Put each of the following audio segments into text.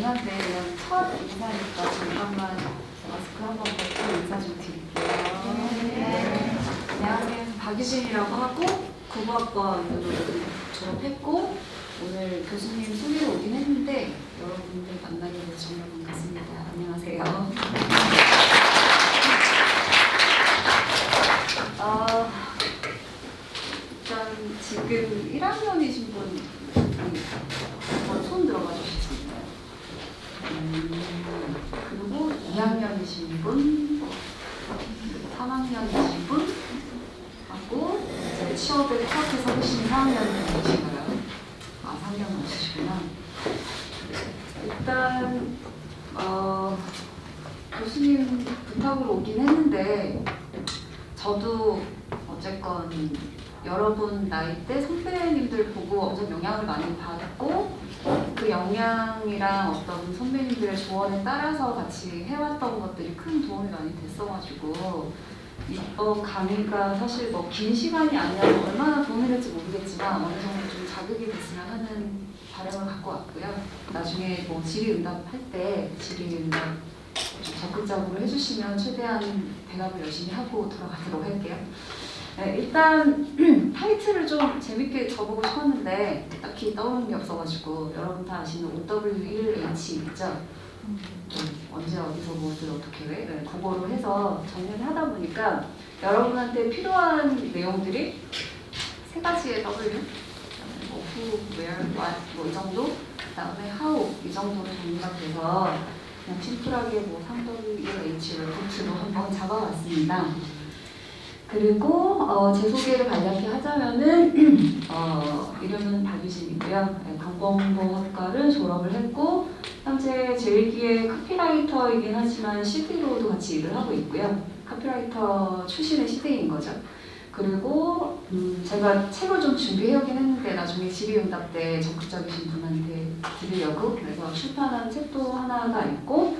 한데 이런 첫 인사니까 잠깐만 마스크 한번 벗고 인사 좀 드릴게요. 네. 안녕하세요. 박유진이라고 하고 국어학번으로 졸업했고 오늘 교수님 소개로 오긴 했는데 여러분들 만나게 돼서 정말 반갑습니다. 안녕하세요. 일단 지금 1학년이신 분 한번 손 들어봐 주실 수 있나요? 그리고 2학년이신 분, 3학년이신 분 하고 이제 취업을 시작해서 계신 4학년이신가요? 아, 4학년 맞으시구나. 일단 교수님 부탁으로 오긴 했는데 저도 어쨌건 여러분 나이대 선배님들 보고 엄청 영향을 많이 받았고 그 영향이랑 어떤 선배님들의 조언에 따라서 같이 해왔던 것들이 큰 도움이 많이 됐어가지고 이번 강의가 사실 뭐 긴 시간이 아니라서 얼마나 도움이 될지 모르겠지만 어느 정도 좀 자극이 됐으면 하는 바람을 갖고 왔고요. 나중에 뭐 질의응답 할 때 질의응답 좀 적극적으로 해주시면 최대한 대답을 열심히 하고 돌아가도록 할게요. 네, 일단 타이틀을 좀 재밌게 적어보고 싶었는데 딱히 떠오르는 게 없어가지고 여러분 다 아시는 OW1H 있죠? 언제 어디서 무엇을 어떻게 왜? 네, 그거로 해서 정리를 하다 보니까 여러분한테 필요한 내용들이 세 가지의 W 뭐 who, where, what 뭐 이 정도 그 다음에 how 이 정도로 정리가 돼서 그냥 심플하게 뭐 3W1H 레포트로 한번 잡아봤습니다. 그리고 제 소개를 간략히 하자면은 이름은 박유진이고요. 네, 방범공학과를 졸업을 했고 현재 제1기의 카피라이터이긴 하지만 CD로도 같이 일을 하고 있고요. 카피라이터 출신의 CD인 거죠. 그리고 제가 책을 좀 준비해오긴 했는데 나중에 질의응답 때 적극적이신 분한테 드리려고 그래서 출판한 책도 하나가 있고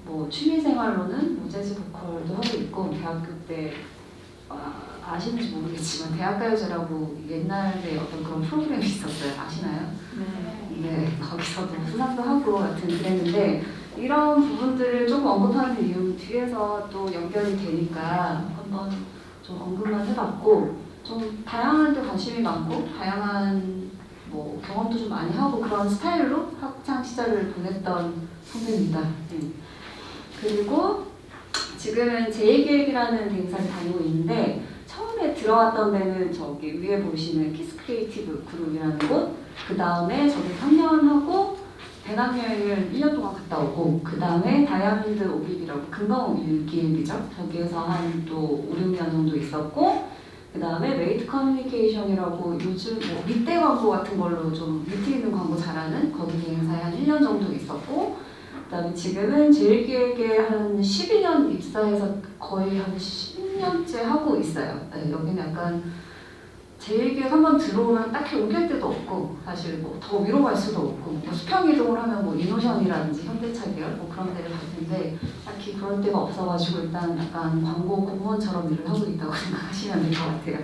뭐 취미생활로는 뭐 재즈 보컬도 하고 있고 대학교 때 아시는지 모르겠지만 대학가요제라고 옛날에 어떤 그런 프로그램이 있었어요. 아시나요? 네, 거기서도 수상도 하고 하여튼 그랬는데 이런 부분들을 조금 언급하는 이유 뒤에서 또 연결이 되니까 한번 좀 언급만 해봤고 좀 다양한 데 관심이 많고 다양한 뭐 경험도 좀 많이 하고 그런 스타일로 학창 시절을 보냈던 선배입니다. 그리고 지금은 제2기획이라는 대행사를 다니고 있는데 처음에 들어왔던 데는 저기 위에 보시는 키스 크리에이티브 그룹이라는 곳, 그 다음에 저기 3년 하고 배낭여행을 1년 동안 갔다 오고 그 다음에 다이아몬드 오빌이라고 금방 오빌 기획이죠. 저기에서 한 또 5, 6년 정도 있었고 그 다음에 메이트 커뮤니케이션이라고 요즘 뭐 밑대 광고 같은 걸로 좀 밑에 있는 광고 잘하는 거기 대행사에 한 1년 정도 있었고 그다음에 지금은 제1기획에 한 12년 입사해서 거의 한 10년째 하고 있어요. 네, 여기는 약간 제1기획 한번 들어오면 딱히 옮길 데도 없고 사실 뭐 더 위로 갈 수도 없고 뭐 수평 이동을 하면 뭐 이노션이라든지 현대차 계열 뭐 그런 데를 갈 텐데 딱히 그런 데가 없어가지고 일단 약간 광고 공무원처럼 일을 하고 있다고 생각하시면 될 것 같아요.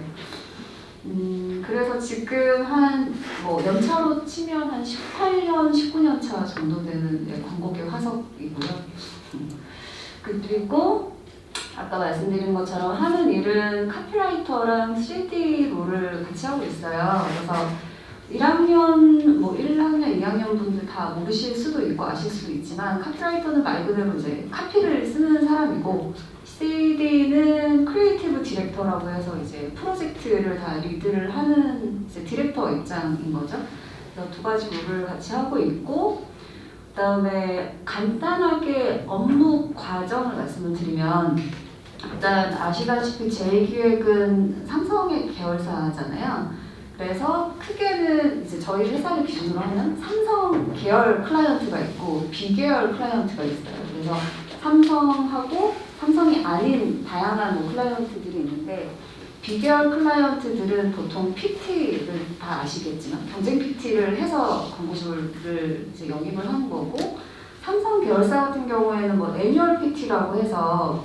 그래서 지금 한 뭐 연차로 치면 한 18년, 19년 차 정도 되는 광고계 화석이고요. 그리고 아까 말씀드린 것처럼 하는 일은 카피라이터랑 CD 롤을 같이 하고 있어요. 그래서 1학년, 뭐 1학년, 2학년 분들 다 모르실 수도 있고 아실 수도 있지만 카피라이터는 말 그대로 이제 카피를 쓰는 사람이고 CD는 크리에이티브 디렉터라고 해서 이제 프로젝트를 다 리드를 하는 이제 디렉터 입장인 거죠. 그래서 두 가지 롤을 같이 하고 있고 그다음에 간단하게 업무 과정을 말씀을 드리면 일단 아시다시피 제1기획은 삼성의 계열사잖아요. 그래서 크게는 이제 저희 회사를 기준으로 하면 삼성 계열 클라이언트가 있고 비계열 클라이언트가 있어요. 그래서 삼성하고 삼성이 아닌 다양한 뭐 클라이언트들이 있는데 비계열 클라이언트들은 보통 PT를 다 아시겠지만 경쟁 PT를 해서 광고주를 이제 영입을 하는 거고 삼성 계열사 같은 경우에는 뭐 애뉴얼 PT라고 해서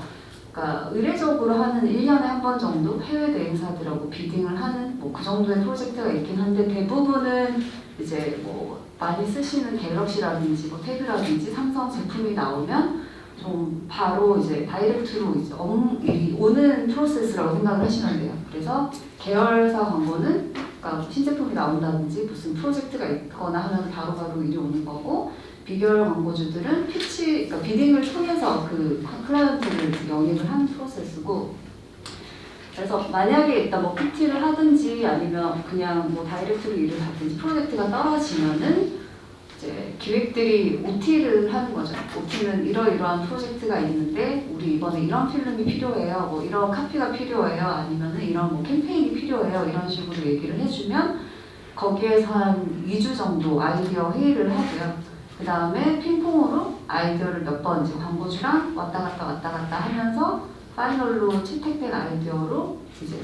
그러니까 의례적으로 하는 1년에 한 번 정도 해외 대행사들하고 비딩을 하는 뭐 그 정도의 프로젝트가 있긴 한데 대부분은 이제 뭐 많이 쓰시는 갤럭시라든지 뭐 탭이라든지 삼성 제품이 나오면 좀 바로 이제 다이렉트로 이제 일이 오는 프로세스라고 생각을 하시면 돼요. 그래서 계열사 광고는 그러니까 신제품이 나온다든지 무슨 프로젝트가 있거나 하면 바로바로 일이 오는 거고, 비결 광고주들은 피치, 그러니까 비딩을 통해서 그 클라이언트를 영입을 하는 프로세스고, 그래서 만약에 일단 뭐 PT를 하든지 아니면 그냥 뭐 다이렉트로 일을 받든지 프로젝트가 떨어지면은 이제 기획들이 OT를 하는 거죠. OT는 이러이러한 프로젝트가 있는데 우리 이번에 이런 필름이 필요해요. 뭐 이런 카피가 필요해요. 아니면은 이런 뭐 캠페인이 필요해요. 이런 식으로 얘기를 해주면 거기에서 한 2주 정도 아이디어 회의를 하고요. 그 다음에 핑퐁으로 아이디어를 몇 번 이제 광고주랑 왔다 갔다 하면서 파이널로 채택된 아이디어로 이제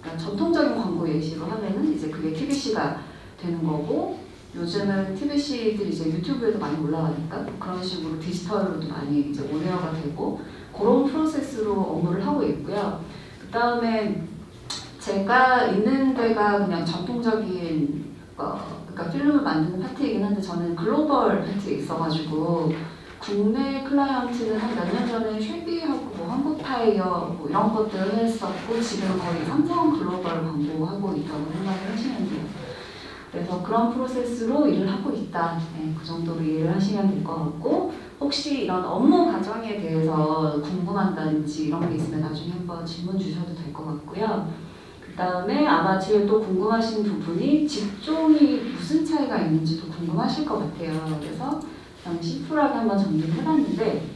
그러니까 전통적인 광고 예시로 하면은 이제 그게 TBC가 되는 거고, 요즘은 TBC들이 이제 유튜브에도 많이 올라가니까 그런 식으로 디지털로도 많이 이제 온에어가 되고 그런 프로세스로 업무를 하고 있고요. 그 다음에 제가 있는 데가 그냥 전통적인 그러니까 필름을 만드는 파트이긴 한데 저는 글로벌 파트에 있어가지고 국내 클라이언트는 한 몇 년 전에 쉐비하고 뭐 한국타이어 뭐 이런 것들을 했었고 지금 거의 삼성 글로벌 광고하고 있다고 생각을 하시면 돼요. 그래서 그런 프로세스로 일을 하고 있다. 네, 그 정도로 이해를 하시면 될 것 같고, 혹시 이런 업무 과정에 대해서 궁금한다든지 이런 게 있으면 나중에 한번 질문 주셔도 될 것 같고요. 그 다음에 아마 제일 또 궁금하신 부분이 직종이 무슨 차이가 있는지도 궁금하실 것 같아요. 그래서 그냥 심플하게 한번 정리를 해봤는데,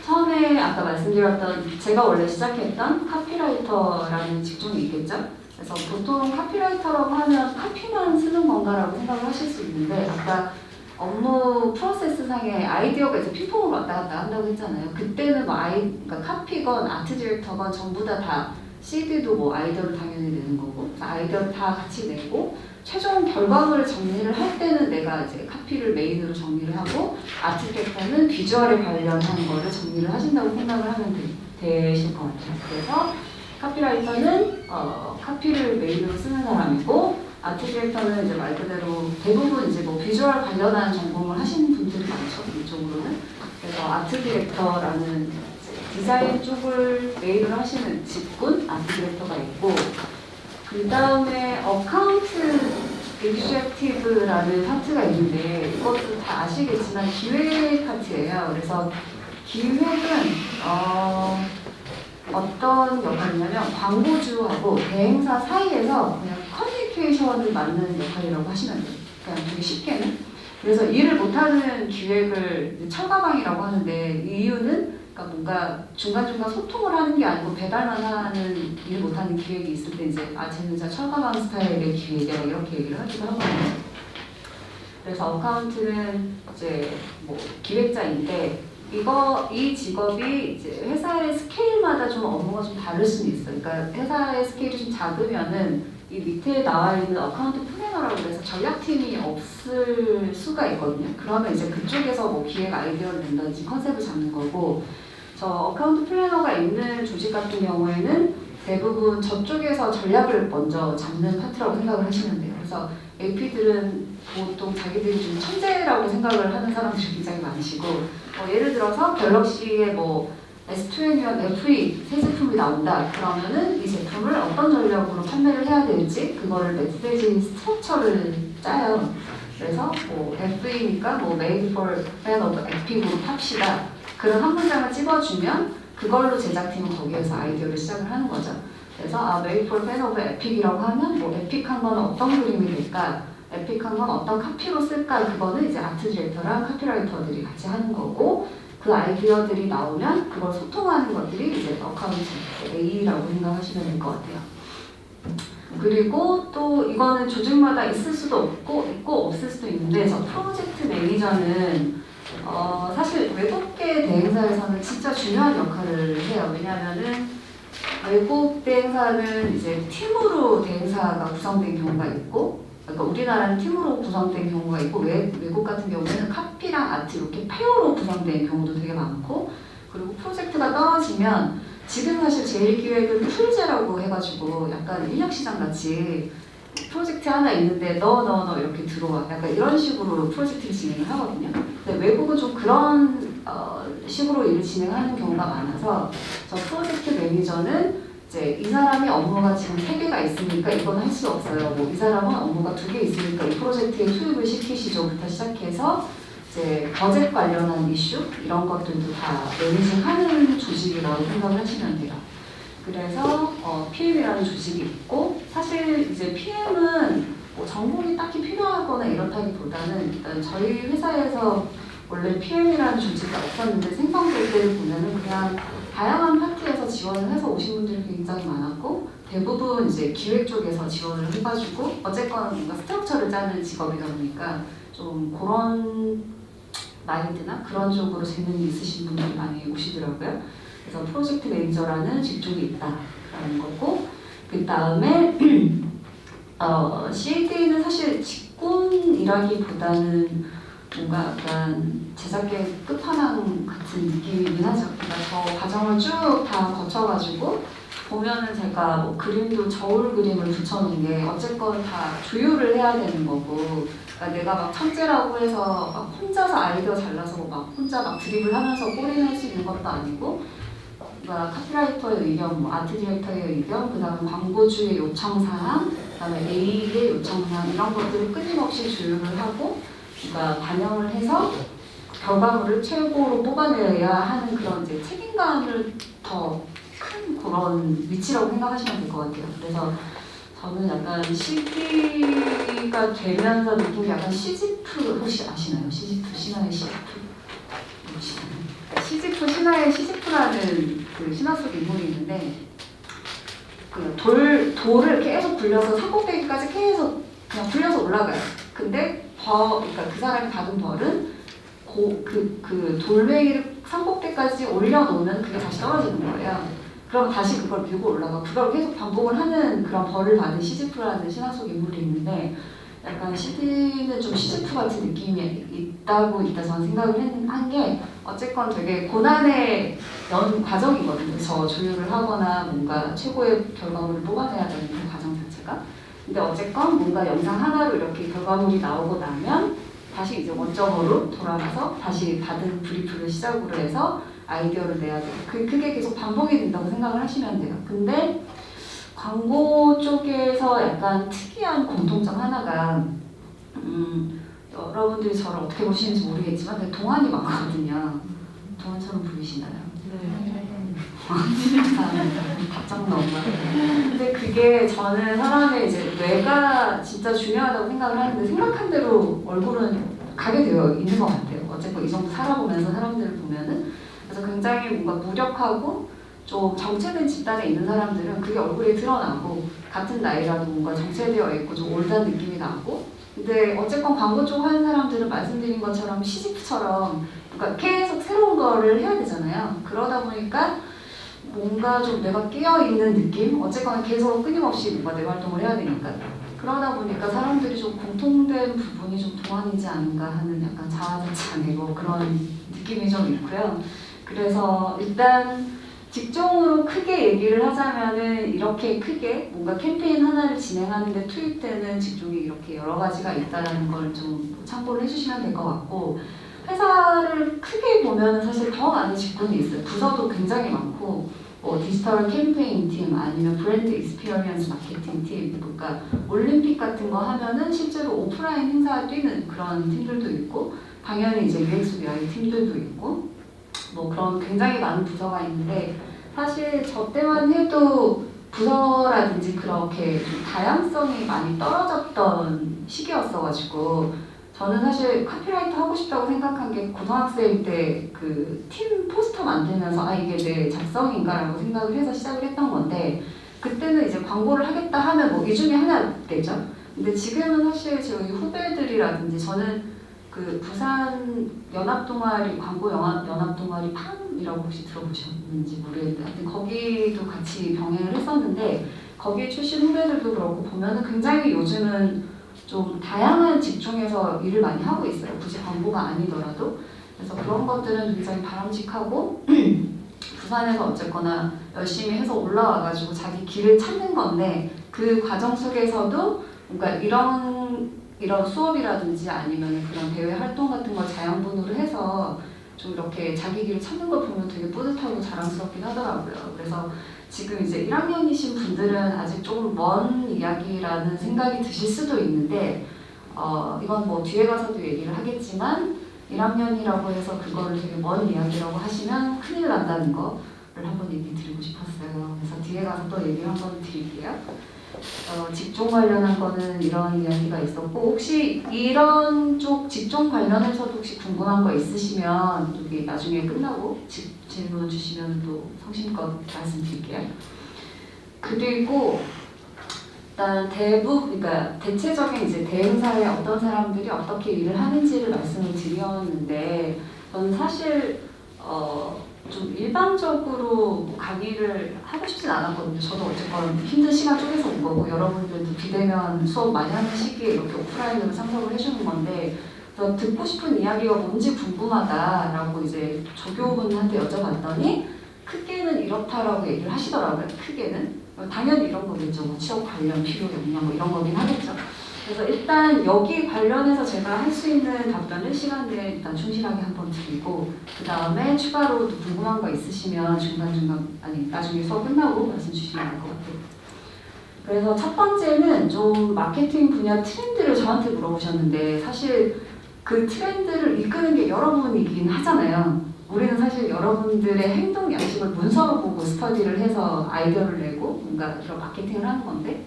처음에 아까 말씀드렸던 제가 원래 시작했던 카피라이터라는 직종이 있겠죠? 그래서 보통 카피라이터라고 하면 카피만 쓰는 건가라고 생각을 하실 수 있는데, 아까 업무 프로세스 상의 아이디어가 이제 핑퐁으로 왔다 갔다 한다고 했잖아요. 그때는 뭐 그러니까 카피건 아트 디렉터건 전부 다 CD도 뭐 아이디어를 당연히 내는 거고, 아이디어를 다 같이 내고 최종 결과물을 정리를 할 때는 내가 이제 카피를 메인으로 정리를 하고, 아트 디렉터는 비주얼에 관련한 거를 정리를 하신다고 생각을 하면 되실 것 같아요. 그래서 카피라이터는 카피를 메인으로 쓰는 사람이고, 아트 디렉터는 이제 말 그대로 대부분 이제 뭐 비주얼 관련한 전공을 하시는 분들이 많죠, 이쪽으로는. 그래서 아트 디렉터라는 디자인 쪽을 메인으로 하시는 직군 아트 디렉터가 있고, 그 다음에 어카운트 익제큐티브라는 파트가 있는데, 이것도 다 아시겠지만 기획 파트예요. 그래서 기획은 어떤 역할이냐면 광고주하고 대행사 사이에서 그냥 커뮤니케이션을 맡는 역할이라고 하시면 돼요. 그냥 되게 쉽게는. 그래서 일을 못하는 기획을 철가방이라고 하는데, 이 이유는 그러니까 뭔가 중간중간 소통을 하는 게 아니고 배달만 하는 일 못하는 기획이 있을 때 이제 쟤는 진짜 철가방 스타일의 기획이야 이렇게 얘기를 하기도 하거든요. 그래서 어카운트는 이제 뭐 기획자인데, 이 직업이 이제 회사의 스케일마다 좀 업무가 좀 다를 수는 있어요. 그러니까 회사의 스케일이 좀 작으면은 이 밑에 나와 있는 어카운트 플래너라고 해서 전략팀이 없을 수가 있거든요. 그러면 이제 그쪽에서 뭐 기획 아이디어를 낸다든지 컨셉을 잡는 거고, 저 어카운트 플래너가 있는 조직 같은 경우에는 대부분 저쪽에서 전략을 먼저 잡는 파트라고 생각을 하시면 돼요. 그래서 AP들은 보통 자기들이 좀 천재라고 생각을 하는 사람들이 굉장히 많으시고, 예를 들어서 갤럭시의 뭐 S21 FE 새 제품이 나온다 그러면은 이 제품을 어떤 전략으로 판매를 해야 될지 그거를 메시지 스트럭처를 짜요. 그래서 뭐 FE니까 뭐 Made for Fan of Epic으로 팝시다. 그런 한 문장을 찍어주면 그걸로 제작팀은 거기에서 아이디어를 시작을 하는 거죠. 그래서 Made for Fan of Epic이라고 하면 뭐 에픽한 건 어떤 그림이 될까? 에픽한 건 어떤 카피로 쓸까? 그거는 이제 아트 디렉터랑 카피라이터들이 같이 하는 거고, 그 아이디어들이 나오면 그걸 소통하는 것들이 이제 어카운트 A라고 생각하시면 될 것 같아요. 그리고 또 이거는 조직마다 있을 수도 있고 없을 수도 있는데, 저 프로젝트 매니저는 사실 외국계 대행사에서는 진짜 중요한 역할을 해요. 왜냐하면은 외국 대행사는 이제 팀으로 대행사가 구성된 경우가 있고, 그러니까 우리나라는 팀으로 구성된 경우가 있고, 외국 같은 경우에는 카피랑 아트 이렇게 페어로 구성된 경우도 되게 많고, 그리고 프로젝트가 떨어지면 지금 사실 제일기획은 풀제라고 해가지고 약간 인력시장 같이 프로젝트 하나 있는데 너 이렇게 들어와. 약간 이런 식으로 프로젝트를 진행을 하거든요. 근데 외국은 좀 그런 식으로 일을 진행하는 경우가 많아서 저 프로젝트 매니저는 이제 이 사람이 업무가 지금 3개가 있으니까 이건 할 수 없어요. 뭐 이 사람은 업무가 2개 있으니까 이 프로젝트에 투입을 시키시죠부터 시작해서 이제 버젯 관련한 이슈 이런 것들도 다 매니징하는 조직이라고 생각을 하시면 돼요. 그래서 PM이라는 조직이 있고 사실 이제 PM은 뭐 전공이 딱히 필요하거나 이렇다기보다는 일단 저희 회사에서 원래 PM이라는 조직이 없었는데 생성될 때를 보면은 그냥 다양한 파트에서 지원을 해서 오신 분들이 굉장히 많았고 대부분 이제 기획 쪽에서 지원을 해가지고 어쨌건 뭔가 스트럭처를 짜는 직업이다 보니까 좀 그런 마인드나 그런 쪽으로 재능이 있으신 분들이 많이 오시더라고요. 그래서 프로젝트 매니저라는 직종이 있다라는 거고 그 다음에 CAD는 사실 직군이라기보다는 뭔가 약간 제작계 끝판왕 같은 느낌이긴 하죠. 그러니까 저 과정을 쭉 다 거쳐가지고 보면은 제가 뭐 그림도 저울 그림을 붙여놓은 게 어쨌건 다 조율을 해야 되는 거고 그러니까 내가 막 천재라고 해서 막 혼자서 아이디어 잘나서 막 혼자 막 드립을 하면서 꼬리를 할 수 있는 것도 아니고 그러니까 카피라이터의 의견, 뭐 아트 디렉터의 의견, 그 다음에 광고주의 요청사항, 그 다음에 A의 요청사항 이런 것들을 끊임없이 조율을 하고 그러니까 반영을 해서 결과물을 최고로 뽑아내야 하는 그런 이제 책임감을 더 큰 그런 위치라고 생각하시면 될 것 같아요. 그래서 저는 약간 시기가 되면서 느낀 게 약간 시지프 혹시 아시나요? 시지프 신화의 시지프 시지프 신화의 시지프라는 그 신화 속 인물이 있는데 그 돌을 계속 굴려서 산꼭대기까지 계속 그냥 굴려서 올라가요. 근데 그러니까 그 사람이 받은 벌은 그 돌멩이를 산꼭대기까지 올려놓으면 그게 다시 떨어지는 거예요. 그럼 다시 그걸 밀고 올라가. 그걸 계속 반복을 하는 그런 벌을 받은 시지프라는 신화 속 인물이 있는데 약간 CD는 좀 시지프 같은 느낌이 있다 저는 생각을 한 게 어쨌건 되게 고난의 과정이거든요. 저 조율을 하거나 뭔가 최고의 결과물을 뽑아내야 되는 그 과정 자체가. 근데 어쨌건 뭔가 영상 하나로 이렇게 결과물이 나오고 나면 다시 이제 원점으로 돌아가서 다시 받은 브리프를 시작으로 해서 아이디어를 내야 돼요. 그게 계속 반복이 된다고 생각을 하시면 돼요. 근데 광고 쪽에서 약간 특이한 공통점 하나가 여러분들이 저를 어떻게 보시는지 모르겠지만 되게 동안이 많거든요. 동안처럼 보이시나요? 네. 감사합니다. 답장 너무 많아요. 근데 그게 저는 사람의 이제 뇌가 진짜 중요하다고 생각을 하는데 생각한 대로 얼굴은 가게 되어 있는 것 같아요. 어쨌든 이 정도 살아보면서 사람들을 보면은 그래서 굉장히 뭔가 무력하고 좀 정체된 집단에 있는 사람들은 그게 얼굴에 드러나고 같은 나이라도 뭔가 정체되어 있고 좀 올드한 느낌이 나고 근데 어쨌건 광고 쪽 하는 사람들은 말씀드린 것처럼 시지프처럼 그러니까 계속 새로운 거를 해야 되잖아요. 그러다 보니까 뭔가 좀 내가 끼어있는 느낌? 어쨌거나 계속 끊임없이 뭔가 내 활동을 해야 되니까 그러다 보니까 사람들이 좀 공통된 부분이 좀 동안이지 않은가 하는 약간 자아자찬이고 그런 느낌이 좀 있고요. 그래서 일단 직종으로 크게 얘기를 하자면은 이렇게 크게 뭔가 캠페인 하나를 진행하는데 투입되는 직종이 이렇게 여러 가지가 있다는 걸 좀 참고를 해주시면 될 것 같고 회사를 크게 보면은 사실 더 많은 직군이 있어요. 부서도 굉장히 많고 뭐 디지털 캠페인 팀 아니면 브랜드 익스피리언스 마케팅 팀 그러니까 올림픽 같은 거 하면은 실제로 오프라인 행사 뛰는 그런 팀들도 있고 당연히 이제 UX UI 팀들도 있고 뭐 그런 굉장히 많은 부서가 있는데 사실 저 때만 해도 부서라든지 그렇게 좀 다양성이 많이 떨어졌던 시기였어가지고 저는 사실 카피라이터 하고 싶다고 생각한 게 고등학생 때 그 팀 포스터 만들면서 이게 내 작성인가라고 생각을 해서 시작을 했던 건데 그때는 이제 광고를 하겠다 하면 뭐 이 중에 하나겠죠. 근데 지금은 사실 저희 후배들이라든지 저는 그 부산 연합동아리 광고 연합동아리 팜이라고 혹시 들어보셨는지 모르겠는데 하여튼 거기도 같이 병행을 했었는데 거기 출신 후배들도 그렇고 보면은 굉장히 요즘은 좀 다양한 직종에서 일을 많이 하고 있어요. 굳이 광고가 아니더라도. 그래서 그런 것들은 굉장히 바람직하고 부산에서 어쨌거나 열심히 해서 올라와가지고 자기 길을 찾는 건데 그 과정 속에서도 그러니까 이런 수업이라든지 아니면 그런 대외 활동 같은 걸 자양분으로 해서 좀 이렇게 자기 길을 찾는 걸 보면 되게 뿌듯하고 자랑스럽긴 하더라고요. 그래서 지금 이제 1학년이신 분들은 아직 조금 먼 이야기라는 생각이 드실 수도 있는데 이건 뭐 뒤에 가서도 얘기를 하겠지만 1학년이라고 해서 그거를 되게 먼 이야기라고 하시면 큰일 난다는 거를 한번 얘기 드리고 싶었어요. 그래서 뒤에 가서 또 얘기를 한번 드릴게요. 직종 관련한 거는 이런 이야기가 있었고 혹시 이런 쪽 직종 관련해서도 혹시 궁금한 거 있으시면 여기 나중에 끝나고 질문 주시면 또 성심껏 말씀드릴게요. 그리고 일단 그러니까 대체적인 이제 대행사에 어떤 사람들이 어떻게 일을 하는지를 말씀을 드렸는데 저는 사실 좀 일반적으로 강의를 하고 싶진 않았거든요. 저도 어쨌건 힘든 시간 쪽에서 온 거고 여러분들도 비대면 수업 많이 하는 시기에 이렇게 오프라인으로 참석을 해주는 건데 그래서 듣고 싶은 이야기가 뭔지 궁금하다라고 이제 조교분한테 여쭤봤더니 크게는 이렇다라고 얘기를 하시더라고요. 크게는 당연히 이런 거겠죠. 뭐 취업 관련 필요 역량 뭐 이런 거긴 하겠죠. 그래서 일단 여기 관련해서 제가 할 수 있는 답변을 시간 내에 일단 충실하게 한번 드리고 그 다음에 추가로 또 궁금한 거 있으시면 중간중간 아니 나중에 수업 끝나고 말씀 주시면 알 것 같아요. 그래서 첫 번째는 좀 마케팅 분야 트렌드를 저한테 물어보셨는데 사실 그 트렌드를 이끄는 게 여러분이긴 하잖아요. 우리는 사실 여러분들의 행동 양식을 문서로 보고 스터디를 해서 아이디어를 내고 뭔가 그런 마케팅을 하는 건데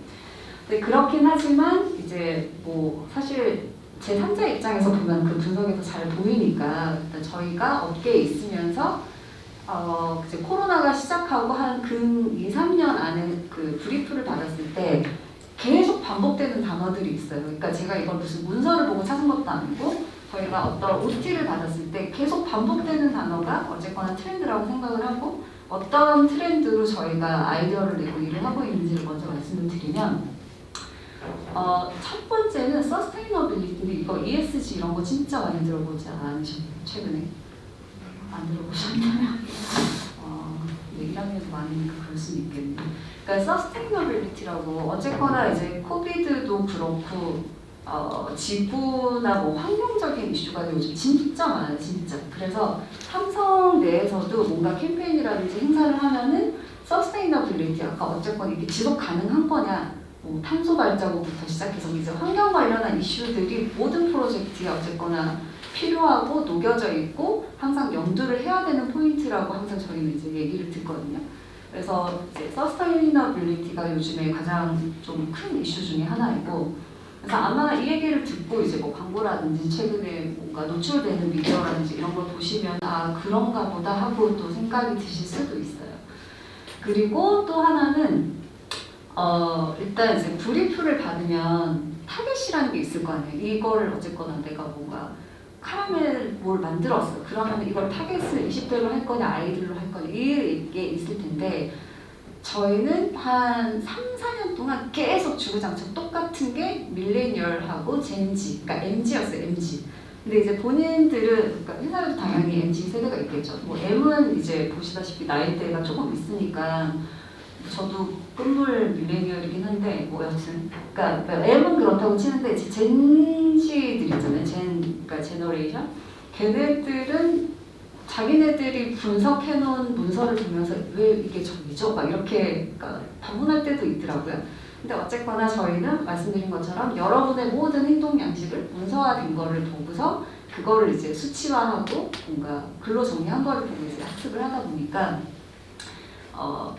네, 그렇긴 하지만 이제 뭐 사실 제3자 입장에서 보면 그 분석에서 잘 보이니까 일단 저희가 업계에 있으면서 이제 코로나가 시작하고 한 근 2, 3년 안에 그 브리프를 받았을 때 계속 반복되는 단어들이 있어요. 그러니까 제가 이걸 무슨 문서를 보고 찾은 것도 아니고 저희가 어떤 OT를 받았을 때 계속 반복되는 단어가 어쨌거나 트렌드라고 생각을 하고 어떤 트렌드로 저희가 아이디어를 내고 일을 하고 있는지를 먼저 말씀을 드리면 첫 번째는 서스테이너빌리티인데 이거 ESG 이런 거 진짜 많이 들어보지 않으셨나요? 최근에? 안 들어보셨나요? 1학년도 많으니까 그럴 수는 있겠네요. 그러니까 서스테이너빌리티라고 어쨌거나 이제 코비드도 그렇고 지구나 뭐 환경적인 이슈가 요즘 진짜 많아요, 진짜. 그래서 삼성 내에서도 뭔가 캠페인이라든지 행사를 하면은 서스테이너빌리티 아까 어쨌건 이게 지속 가능한 거냐 뭐 탄소 발자국부터 시작해서 이제 환경 관련한 이슈들이 모든 프로젝트에 어쨌거나 필요하고 녹여져 있고 항상 염두를 해야 되는 포인트라고 항상 저희는 이제 얘기를 듣거든요. 그래서 이제 서스테이너빌리티가 요즘에 가장 좀 큰 이슈 중에 하나이고 그래서 아마 이 얘기를 듣고 이제 뭐 광고라든지 최근에 뭔가 노출되는 미디어라든지 이런 걸 보시면 아 그런가 보다 하고 또 생각이 드실 수도 있어요. 그리고 또 하나는 일단 이제 브리프를 받으면 타겟이라는 게 있을 거 아니에요. 이거를 어쨌거나 내가 뭔가 카라멜 뭘 만들었어. 그러면 이걸 타겟을 20대로 할 거냐 아이들로 할 거냐 이게 있을 텐데 저희는 한 3, 4년 동안 계속 주구장창 똑같은 게 밀레니얼하고 젠지, 그러니까 MZ였어요, MZ. 근데 이제 본인들은, 그러니까 회사에도 당연히 MZ 세대가 있겠죠. 뭐 M은 이제 보시다시피 나이대가 조금 있으니까 저도 끝물 밀레니얼이긴 한데 뭐 여튼 그러니까 M은 그렇다고 치는데 젠지들 있잖아요. 그러니까 제너레이션. 걔네들은 자기네들이 분석해놓은 문서를 보면서 왜 이게 저기죠? 막 이렇게 그러니까 반문할 때도 있더라고요. 근데 어쨌거나 저희는 말씀드린 것처럼 여러분의 모든 행동 양식을 문서화된 거를 보고서 그거를 이제 수치화하고 뭔가 글로 정리한 거를 보고 이제 학습을 하다 보니까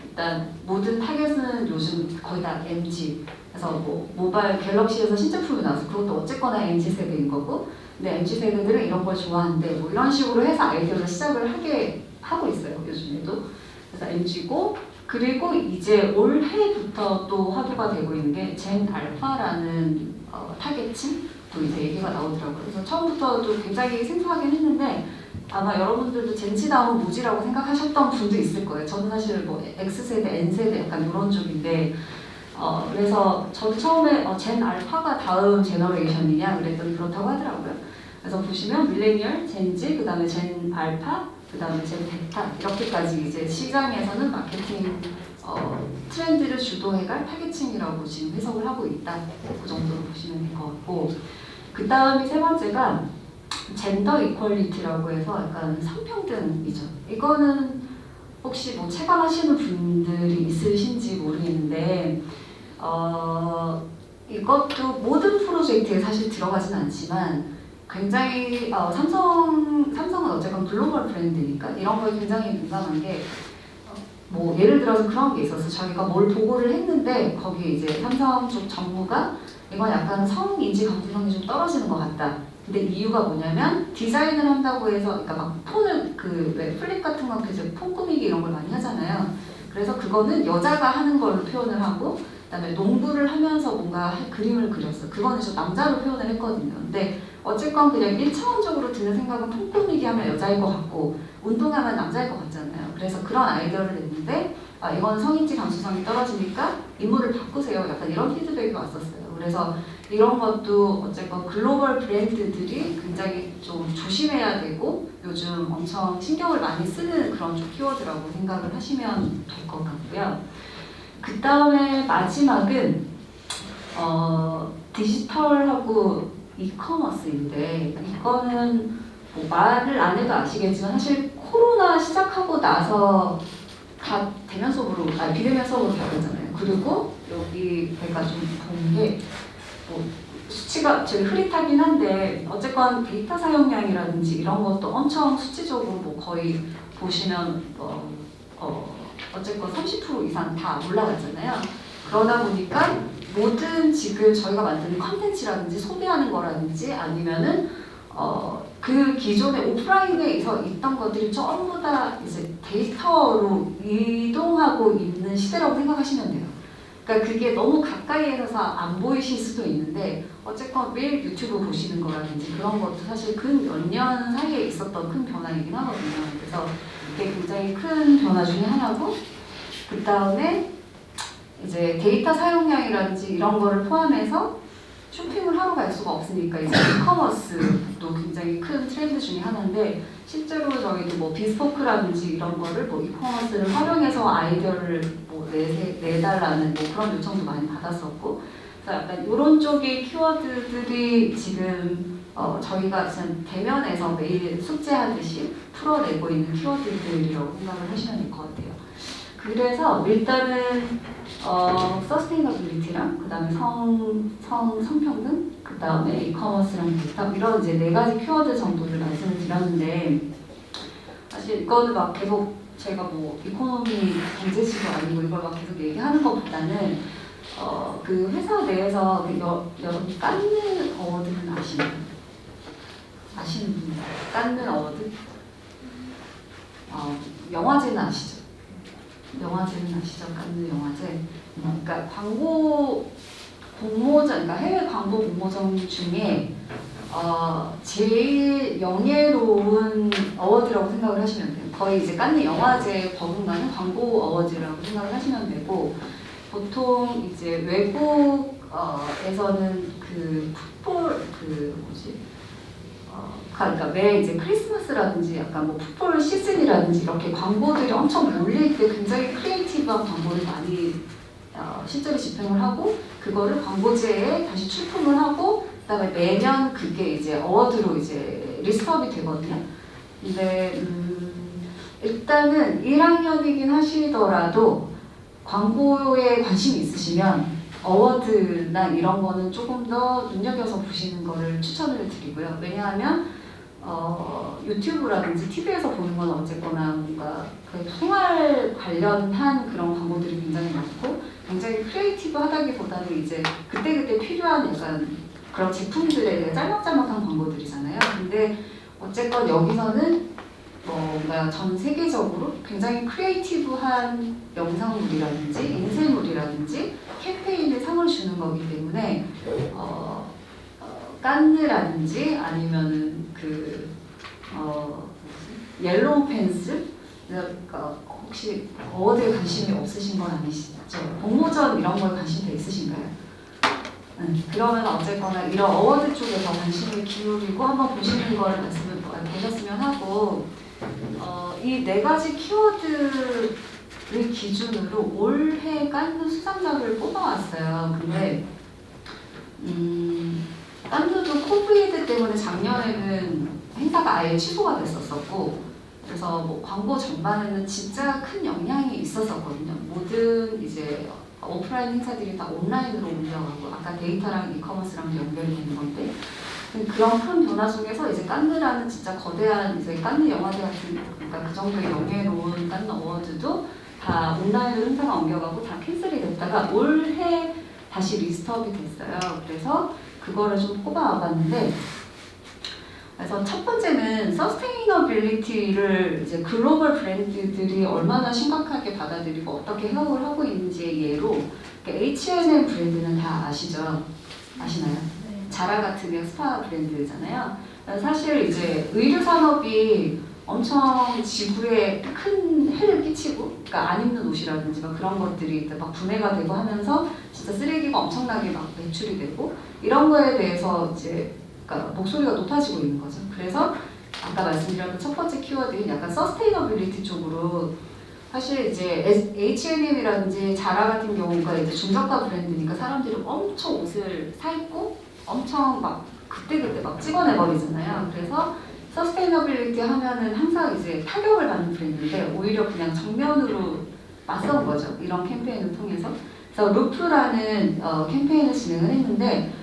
일단 모든 타겟은 요즘 거의 다 MG. 그래서 뭐 모바일 갤럭시에서 신제품이 나와서 그것도 어쨌거나 MG 세대인 거고 근데 MZ 세대들은 이런 걸 좋아하는데 뭐 이런 식으로 해서 아이디어를 시작을 하게 하고 있어요 요즘에도. 그래서 MG고 그리고 이제 올해부터 또 화두가 되고 있는 게 젠 알파라는 타겟층도 이제 얘기가 나오더라고요. 그래서 처음부터도 굉장히 생소하긴 했는데 아마 여러분들도 젠지다운 무지라고 생각하셨던 분도 있을 거예요. 저는 사실 뭐 X세대, N세대 약간 이런 쪽인데 그래서 저도 처음에 젠 알파가 다음 제너레이션이냐 그랬더니 그렇다고 하더라고요. 그래서 보시면 밀레니얼, 젠지, 그 다음에 젠 알파, 그 다음에 젠 베타 이렇게까지 이제 시장에서는 마케팅 트렌드를 주도해갈 타겟층이라고 지금 해석을 하고 있다. 그 정도로 보시면 될 것 같고, 그 다음이 세 번째가 젠더 이퀄리티라고 해서 약간 성평등이죠. 이거는 혹시 뭐 체감하시는 분들이 있으신지 모르겠는데 이것도 모든 프로젝트에 사실 들어가진 않지만 굉장히 삼성은 어쨌건 글로벌 브랜드니까 이런 거에 굉장히 민감한 게 뭐 예를 들어서 그런 게 있어서 저희가 뭘 보고를 했는데 거기 이제 삼성 쪽 정부가 이건 약간 성인지 감수성이 좀 떨어지는 것 같다. 근데 이유가 뭐냐면 디자인을 한다고 해서 그러니까 막 폰을 그 왜 플립 같은 거 이제 폰 꾸미기 이런 걸 많이 하잖아요. 그래서 그거는 여자가 하는 걸로 표현을 하고 그다음에 농구를 하면서 뭔가 그림을 그렸어. 그거는 저 남자로 표현을 했거든요. 근데 어쨌건 그냥 1차원적으로 드는 생각은 폰 꾸미기 하면 여자일 것 같고 운동하면 남자일 것 같잖아요. 그래서 그런 아이디어를 냈는데 이건 성인지 감수성이 떨어지니까 인물을 바꾸세요. 약간 이런 피드백이 왔었어요. 그래서 이런 것도 어쨌건 글로벌 브랜드들이 굉장히 좀 조심해야 되고 요즘 엄청 신경을 많이 쓰는 그런 좀 키워드라고 생각을 하시면 될 것 같고요. 그 다음에 마지막은 디지털하고 이커머스인데 이거는 뭐 말을 안 해도 아시겠지만 사실 코로나 시작하고 나서 다 대면 수업으로 비대면 수업으로 바뀌었잖아요. 그리고 여기 제가 좀 본 게 뭐 수치가 되게 흐릿하긴 한데 어쨌건 데이터 사용량이라든지 이런 것도 엄청 수치적으로 뭐 거의 보시면 어쨌건 30% 이상 다 올라갔잖아요. 그러다 보니까 모든 지금 저희가 만드는 컨텐츠라든지 소비하는 거라든지 아니면은 그 기존의 오프라인에서 있던 것들이 전부 다 이제 데이터로 이동하고 있는 시대라고 생각하시면 돼요. 그러니까 그게 너무 가까이에서 안 보이실 수도 있는데 어쨌건 매일 유튜브 보시는 거라든지 그런 것도 사실 근 몇 년 사이에 있었던 큰 변화이긴 하거든요. 그래서 이게 굉장히 큰 변화 중에 하나고 그 다음에 이제 데이터 사용량이라든지 이런 거를 포함해서 쇼핑을 하러 갈 수가 없으니까 이제 이커머스도 굉장히 큰 트렌드 중에 하나인데 실제로 저희도 뭐 비스포크라든지 이런 거를 뭐 이커머스를 활용해서 아이디어를 뭐 내달라는 뭐 그런 요청도 많이 받았었고 그래서 약간 이런 쪽의 키워드들이 지금 저희가 지금 대면에서 매일 숙제하듯이 풀어내고 있는 키워드들이라고 생각을 하시면 될 것 같아요. 그래서 일단은 서스테이너빌리티랑 그다음에 성평등, 그다음에 이커머스랑 데이터 이런 이제 네 가지 키워드 정도를 말씀을 드렸는데 사실 이거는 막 계속 제가 뭐 이코노미 경제지도 아니고 이걸 막 계속 얘기하는 것보다는 그 회사 내에서 그 여러분 깐느 어워드는 아시는 분들 깐느 어워드? 영화제는 아시죠? 영화제는 아시죠? 깐느 영화제. 그러니까 광고 공모전, 그러니까 해외 광고 공모전 중에 제일 명예로운 어워드라고 생각을 하시면 돼요. 거의 이제 깐느 영화제에 버금가는 광고 어워드라고 생각을 하시면 되고 보통 이제 외국에서는 그 풋볼 그러니까 매 이제 크리스마스라든지 약간 뭐 풋볼 시즌이라든지 이렇게 광고들이 엄청 몰릴 때 굉장히 크리에이티브한 광고를 많이 실제로 집행을 하고 그거를 광고제에 다시 출품을 하고 그다음에 매년 그게 이제 어워드로 이제 리스트업이 되거든요. 근데 일단은 1학년이긴 하시더라도 광고에 관심이 있으시면 어워드나 이런 거는 조금 더 눈여겨서 보시는 거를 추천을 드리고요. 왜냐하면 유튜브라든지 TV에서 보는 건 어쨌거나 뭔가 그 생활 관련한 그런 광고들이 굉장히 많고 굉장히 크리에이티브하다기보다는 이제 그때그때 필요한 약간 그런 제품들의 짤막짤막한 광고들이잖아요. 근데 어쨌건 여기서는 뭔가 전 세계적으로 굉장히 크리에이티브한 영상물이라든지 인쇄물이라든지 캠페인에 상을 주는 거기 때문에 깐느라든지 아니면은 옐로우 펜슬 그러니까 혹시 어워드에 관심이 없으신 건 아니시죠? 공모전 이런 거에 관심 돼 있으신가요? 그러면 어쨌거나 이런 어워드 쪽에서 관심을 기울이고 한번 보시는 거를 보셨으면 하고 이 네 가지 키워드를 그 기준으로 올해 깐느 수상작을 뽑아왔어요. 근데 깐느도 코비드 때문에 작년에는 행사가 아예 취소가 됐었었고, 그래서 뭐 광고 전반에는 진짜 큰 영향이 있었었거든요. 모든 이제 오프라인 행사들이 다 온라인으로 옮겨가고, 아까 데이터랑 이커머스랑 연결이 되는 건데, 그런 큰 변화 속에서 이제 깐느라는 진짜 거대한 이제 깐느 영화제 같은, 그러니까 그 정도의 영예로운 깐느 어워드도 다 온라인으로 행사가 옮겨가고 다 캔슬이 됐다가 올해 다시 리스트업이 됐어요. 그래서 그거를 좀 꼽아와봤는데, 그래서 첫 번째는 서스테이너빌리티를 이제 글로벌 브랜드들이 얼마나 심각하게 받아들이고 어떻게 해석을 하고 있는지의 예로, H&M 브랜드는 다 아시죠? 아시나요? 네. 자라 같은 스파 브랜드잖아요. 사실 이제 의류 산업이 엄청 지구에 큰 해를 끼치고, 그러니까 안 입는 옷이라든지 막 그런 것들이 막 분해가 되고 하면서 진짜 쓰레기가 엄청나게 막 배출이 되고, 이런 거에 대해서 이제 그러니까 목소리가 높아지고 있는 거죠. 그래서 아까 말씀드렸던 첫 번째 키워드인 약간 서스테이너빌리티 쪽으로, 사실 이제 H&M이라든지 자라 같은 경우가 이제 중저가 브랜드니까 사람들이 엄청 옷을 사 입고 엄청 막 그때그때 막 찍어내버리잖아요. 그래서 서스테이너빌리티 하면은 항상 이제 타격을 받는 브랜드인데 오히려 그냥 정면으로 맞선 거죠. 이런 캠페인을 통해서. 그래서 루프라는 캠페인을 진행을 했는데,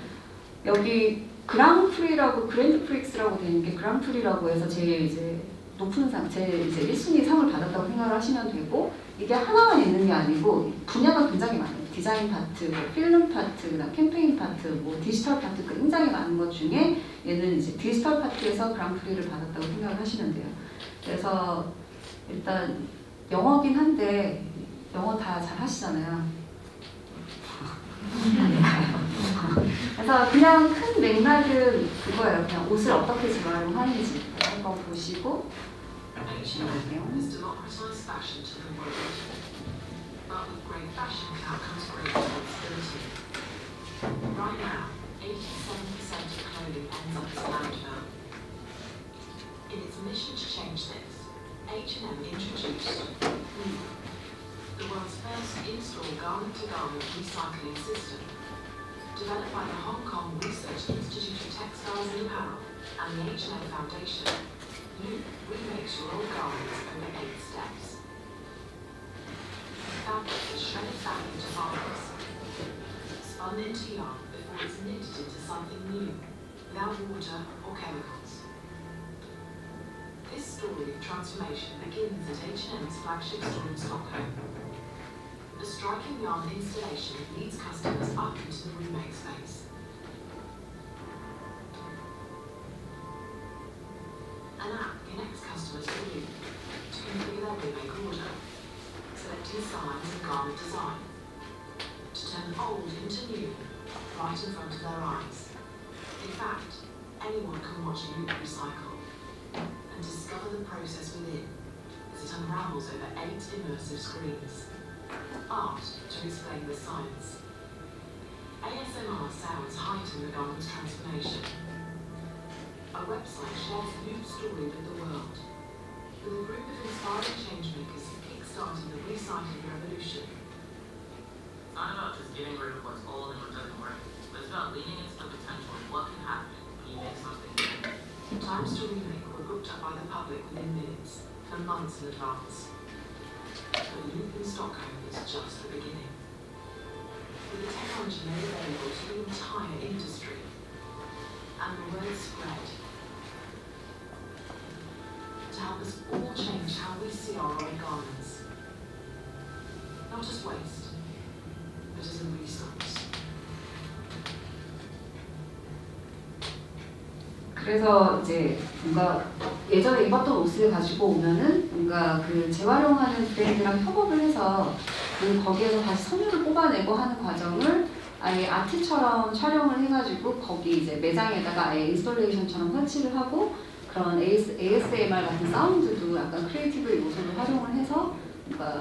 여기 그랑프리라고 그랜드 프릭스라고 되는 게 그랑프리라고 해서 제일 이제 높은 상, 제일 이제 1순위 상을 받았다고 생각을 하시면 되고, 이게 하나만 있는 게 아니고 분야가 굉장히 많아요. 디자인 파트, 뭐 필름 파트, 그다음 캠페인 파트, 뭐 디지털 파트, 굉장히 많은 것 중에 얘는 이제 디지털 파트에서 그랑프리를 받았다고 생각을 하시면 돼요. 그래서 일단 영어긴 한데 영어 다 잘 하시잖아요. 그래서 그냥 큰 맥락은 그거예요. 그냥 옷을 어떻게 재활용하는지 한번 보시고 보시면 has democratized fashion to the world. But with great fashion comes great responsibility. Right now, 87% of clothing ends up as landfill. In its mission to change this, H&M introduced Loop, the world's first in-store garment-to-garment recycling system. Developed by the Hong Kong Research Institute of Textiles and Apparel and the H&M Foundation, Loop remakes your old garments over 8 steps. Fabric is shredded back into fibers, spun into yarn before it's knitted into something new, without water or chemicals. This story of transformation begins at H&M's flagship store in Stockholm. A striking yarn installation leads customers up into the remake space. An app connects customers to Loop to configure their remake order, selecting size and garment design, to turn old into new, right in front of their eyes. In fact, anyone can watch Loop recycle and discover the process within as it unravels over 8 immersive screens. Art to explain the science. ASMR sounds heighten the garment's transformation. A website shares Loop's story with the world, with a group of inspiring changemakers kickstarting the recycling revolution. It's not about just getting rid of what's old and what doesn't work, but it's about leaning into the potential of what can happen when you make something new. Times to remake were booked up by the public within minutes and months in advance. But Loop in Stockholm is just the beginning. With the technology made available to the entire industry, and the word spread, to help us all change how we see our old garments. Not as waste, but as a resource. 그래서 이제 뭔가 예전에 입었던 옷을 가지고 오면은 뭔가 그 재활용하는 브랜드랑 협업을 해서 그 거기에서 다시 섬유를 뽑아내고 하는 과정을 아예 아트처럼 촬영을 해가지고 거기 이제 매장에다가 아예 인스톨레이션처럼 설치를 하고, 그런 ASMR 같은 사운드도 약간 크리에이티브 요소를 활용을 해서 뭔가